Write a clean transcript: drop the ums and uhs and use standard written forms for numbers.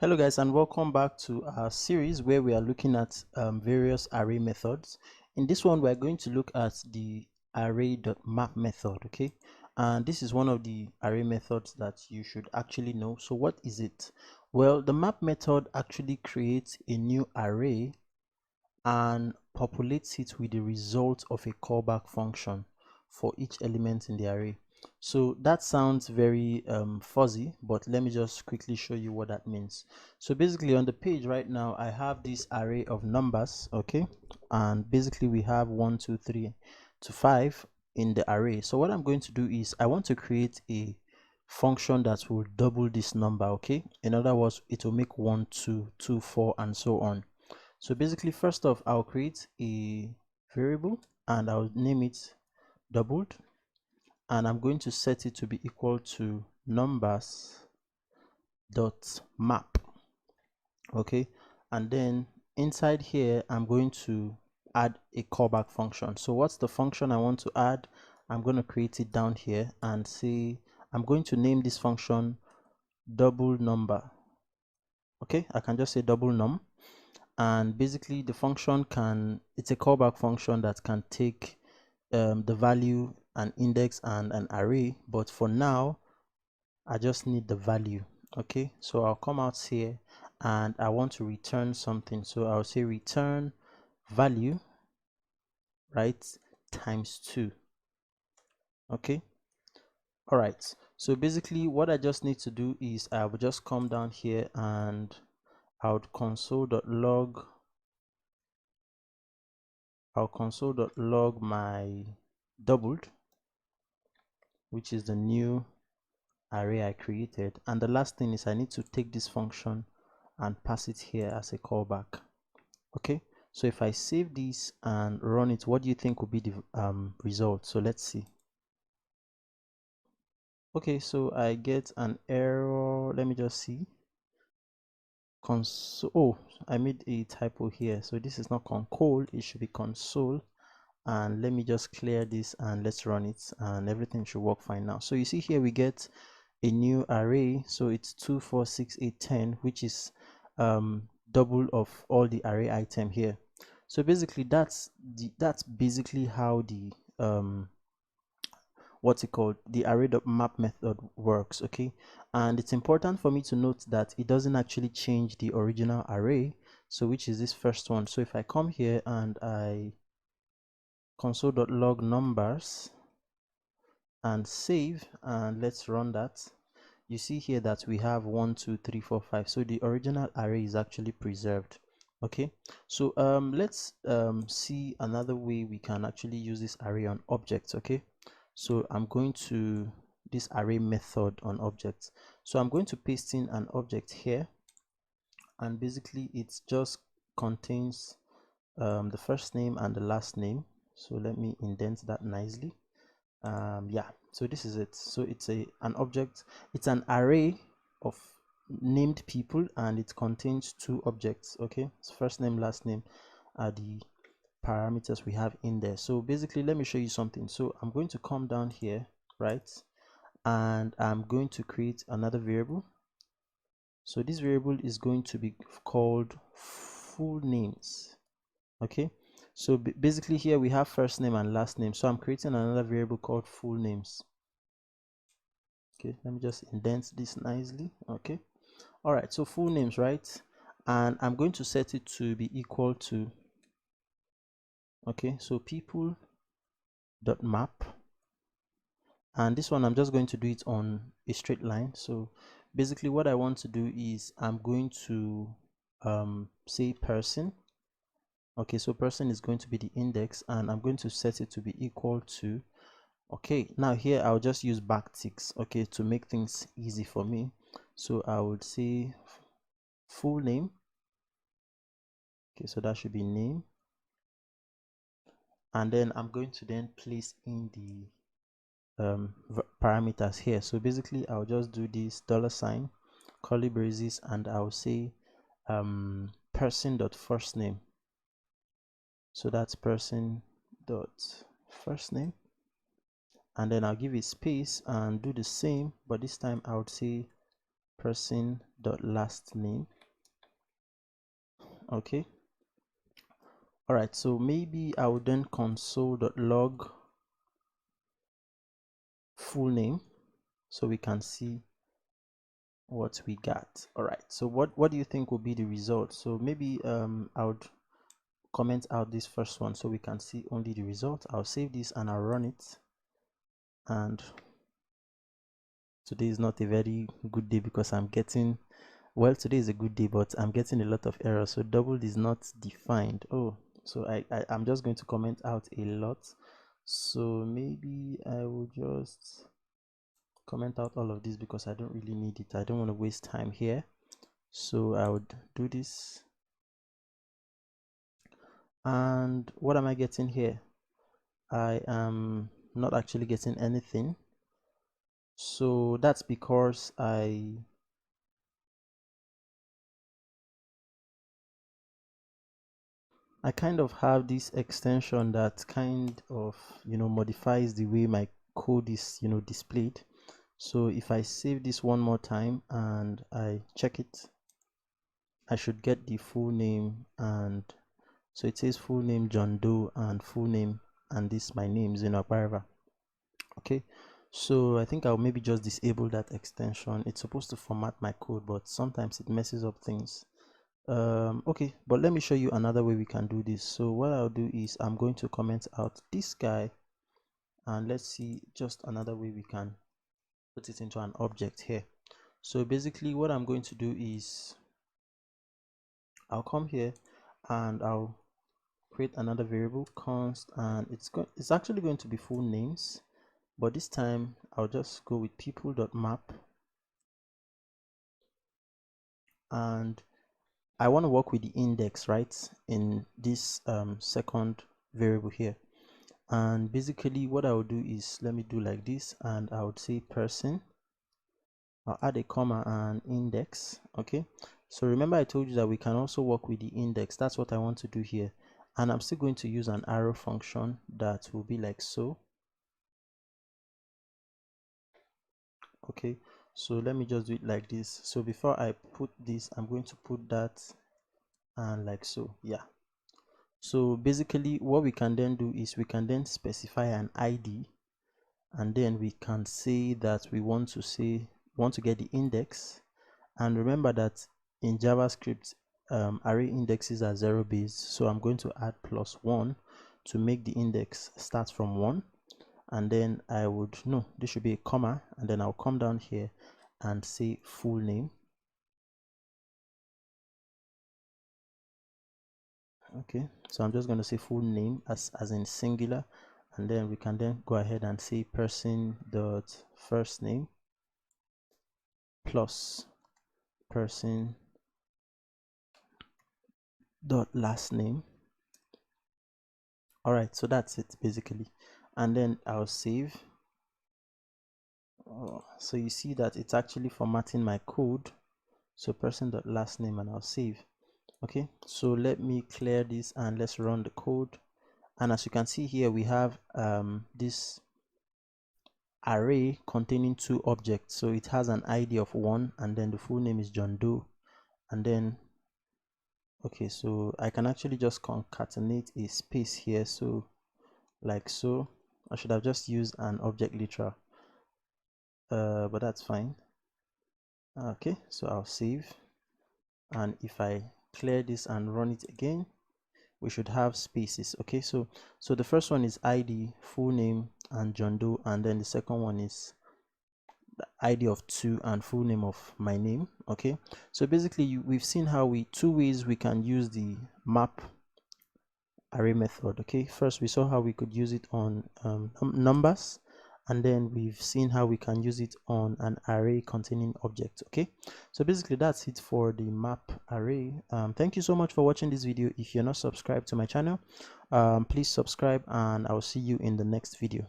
Hello guys, and welcome back to our series where we are looking at various array methods. In this one, we're going to look at the array.map method. Okay, and this is one of the array methods that you should actually know. So what is it? Well, the map method actually creates a new array and populates it with the result of a callback function for each element in the array. So that sounds very fuzzy, but let me just quickly show you what that means. So basically on the page right now, I have this array of numbers, okay? And basically we have 1, 2, 3 to 5 in the array. So what I'm going to do is I want to create a function that will double this number, okay? In other words, it will make 1, 2, 2, 4, and so on. So basically, first off, I'll create a variable and I'll name it doubled, and I'm going to set it to be equal to numbers dot map. Okay, and then inside here I'm going to add a callback function. So what's the function I want to add? I'm going to create it down here and say I'm going to name this function double number. Okay, I can just say double num, and basically the function it's a callback function that can take the value, an index, and an array, but for now I just need the value. Okay, so I'll come out here and I want to return something, so I'll say return value, right, times 2. Okay, all right, so basically what I just need to do is I will just come down here and I would console.log my doubled, which is the new array I created. And the last thing is I need to take this function and pass it here as a callback. Okay, so if I save this and run it, what do you think will be the result? So let's see. Okay, so I get an error. Let me just see. Console. Oh, I made a typo here. So this is not console, it should be console. And let me just clear this and let's run it, and everything should work fine now. So you see here we get a new array, so it's 2, 4, 6, 8, 10, which is double of all the array item here. So basically that's basically how the what's it called, the array.map method works. Okay, and it's important for me to note that it doesn't actually change the original array, so which is this first one. So if I come here and I console.log numbers and save and let's run that, you see here that we have 1, 2, 3, 4, 5. So the original array is actually preserved. Okay, so let's see another way we can actually use this array on objects. Okay, so I'm going to this array method on objects, so I'm going to paste in an object here, and basically it just contains the first name and the last name. So let me indent that nicely. Yeah, so this is it. So it's an object, it's an array of named people, and it contains 2 objects. Okay, so first name, last name are the parameters we have in there. So basically let me show you something. So I'm going to come down here, right, and I'm going to create another variable. So this variable is going to be called full names. Okay, so basically here we have first name and last name, so I'm creating another variable called full names. Okay, let me just indent this nicely. Okay, all right, so full names, right, and I'm going to set it to be equal to, okay, so people dot map, and this one I'm just going to do it on a straight line. So basically what I want to do is I'm going to say person. Okay, so person is going to be the index, and I'm going to set it to be equal to, okay, now here I'll just use backticks, okay, to make things easy for me. So I would say full name. Okay, so that should be name, and then I'm going to then place in the parameters here. So basically I'll just do this $, curly braces, and I'll say person dot first name. So that's person dot first name, and then I'll give it space and do the same, but this time I would say person dot last name. Okay, all right, so maybe I would then console.log full name so we can see what we got. All right, so what do you think will be the result? So maybe I would comment out this first one so we can see only the result. I'll save this and I'll run it. And today is not a very good day because I'm getting, well, today is a good day, but I'm getting a lot of errors. So doubled is not defined. Oh, so I'm just going to comment out a lot. So maybe I will just comment out all of this because I don't really need it. I don't want to waste time here. So I would do this. And what am I getting here? I am not actually getting anything. So that's because I kind of have this extension that kind of, modifies the way my code is, displayed. So if I save this one more time and I check it, I should get the full name. And so it says full name John Doe and full name, and this my name Zeno Apariva. Okay, so I think I'll maybe just disable that extension. It's supposed to format my code, but sometimes it messes up things. Okay, but let me show you another way we can do this. So what I'll do is I'm going to comment out this guy, and let's see just another way we can put it into an object here. So basically what I'm going to do is I'll come here and I'll create another variable const, and it's actually going to be full names, but this time I'll just go with people.map, and I want to work with the index right in this second variable here. And basically what I would do is, let me do like this, and I would say person, I'll add a comma and index. Okay, so remember I told you that we can also work with the index. That's what I want to do here, and I'm still going to use an arrow function that will be like so. Okay, so let me just do it like this. So before I put this, I'm going to put that and like so. Yeah, so basically what we can then do is we can then specify an ID, and then we can say that we want to get the index. And remember that in JavaScript array indexes are 0 based, so I'm going to add +1 to make the index start from 1. And then I would, no, this should be a comma, and then I'll come down here and say full name. Okay, so I'm just going to say full name as in singular, and then we can then go ahead and say person dot first name plus person dot last name. All right, so that's it basically, and then I'll save. So you see that it's actually formatting my code. So person dot last name, and I'll save. Okay, so let me clear this and let's run the code. And as you can see here, we have this array containing 2 objects. So it has an ID of 1, and then the full name is John Doe. And then okay, so I can actually just concatenate a space here, so like so. I should have just used an object literal, but that's fine. Okay, so I'll save, and if I clear this and run it again, we should have spaces. Okay, so the first one is ID, full name, and John Doe, and then the second one is the ID of 2 and full name of my name. Okay, so basically we've seen how two ways we can use the map array method. Okay, first we saw how we could use it on numbers, and then we've seen how we can use it on an array containing objects. Okay, so basically that's it for the map array. Thank you so much for watching this video. If you're not subscribed to my channel, please subscribe, and I'll see you in the next video.